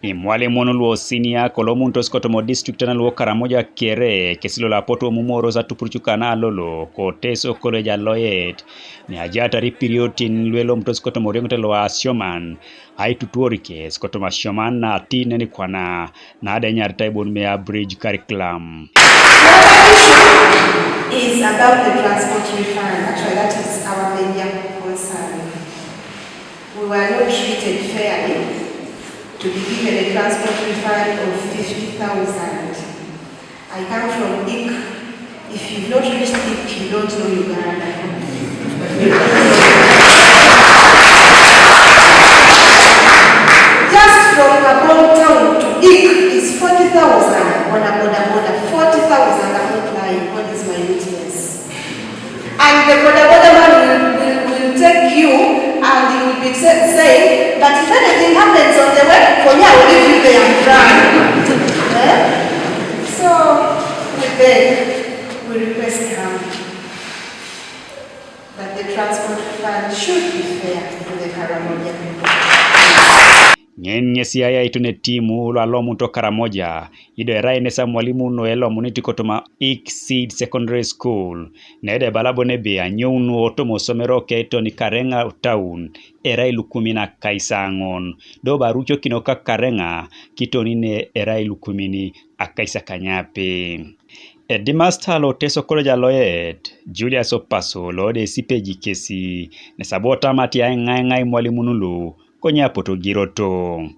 Imwalimun luo senior kolomunto skotomo district na luo karamoja kere kesilo la poto Amumuoro za tupurchukana lolo koteso koleja loyet ni ajata ripiriotin luelo mto skotomo riongote lo asioman hai tutuorike skotomo asioman na tine ni kwana na ada nyarta ibon mea bridge curriculum. Is about the transport refund. Actually, that is our major concern. We were not treated fairly to be given a transport refund of 50,000. I come from IK. If you've not reached IK, you don't know Uganda. Just from Kabong town to IK is 40,000 on a boda. 40,000, I'm not lying. What is my witness? And the boda man will take you and he will be saying that if anything happens on the way, for me I will leave you there and cry. So we beg, we request that the transport fund should be fair to the Karamoja people. Nyenye siaya itune timu lo alomu to Karamoja ido erai nesa mwalimu noelo muniti kotoma Exceed Secondary School nede balabo nebe anyonu otomo somero keito ni Karenga town erai lukumina kaisangon do barucho kinoka Karenga kitoni ne erai lukumini akaisa kanyape. Edimastalo teso koleja loyet Julius Opaso lode sipeji kesi nesabota mati ya ngai mwalimunulu konya poto giroto.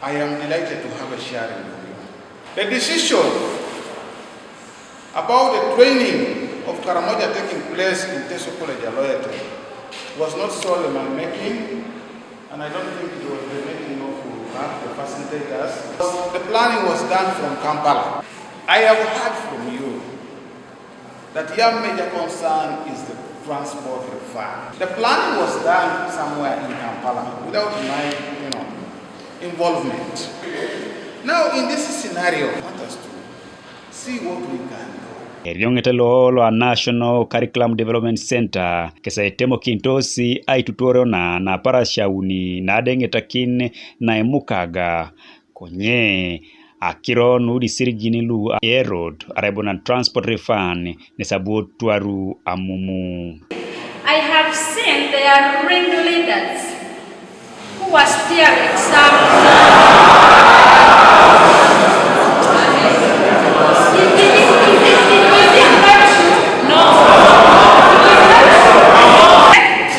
I am delighted to have a sharing with you. The decision about the training of Karamoja taking place in Teso College Aloyete was not solely my making, and I don't think it was the making of the facilitators. The planning was done from Kampala. I have heard from you that your major concern is the transport refund. The planning was done somewhere in Kampala without my, involvement. Now in this scenario, I want us to see what we can do. Eriongete lo a National Curriculum Development Center kesa etemo kintosi ai tutorial na parashauni na dengetakin na emukaga konye akiro nudi Isirigin lu road arabona transport refund nesabu tuaru amumu. I have seen their ringleaders who are steering some.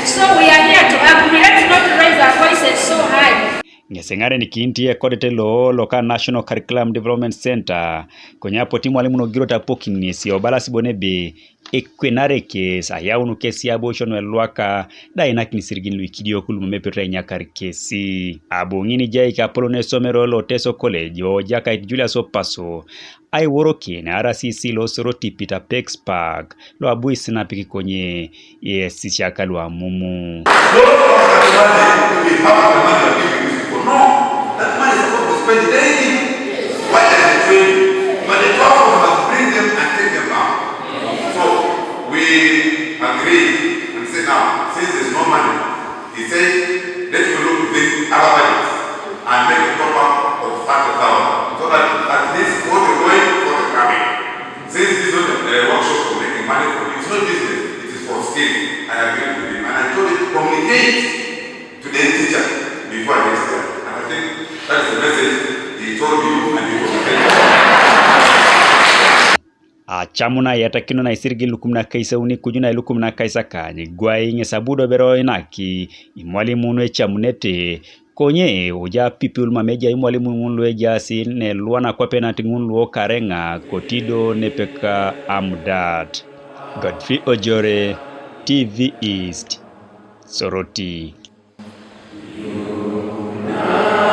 So we are here to agree. Let's not raise our voices so high. Ngesengare ni kinti kodete loka National Curriculum Development Center konyapo timu walimu no giro tapokinisi obalasi bonebe ekwenareke sayaunu kesi aboshono elwaka daina Isirigin luikidio kulumepetra nyakari kesi abongini jaika Apollo somero lo Teso College o jaka Julius Opaso ai woroke na RCC lo soroti Peter Pex Park lo abu Esinapikin konye sishaka lo Amumu. No, that money is supposed to spend it anything. Why are they training? But the government must bring them and take them out. So we agreed and said, now, since there's no money, he said, let me look at other budgets and make a top up of 5,000 so that at least for the going for the coming. Since this is not a workshop for making money for you, it's not business, it is for skill. I agreed with him and I told him to communicate to the teacher before I get there. And I think that's the message he told you and you communicated. Chamuna yatakino na Isirigin lukumna kaisa uni kujuna lukumna kaisa kani gwai ngesabudo bero inaki Imwalimun chamunete konye uja people mameja Imwalimun lueja sine luana kwa penati luo Karenga kotido nepeka amdat. Godfrey Ojore, TV East, Soroti.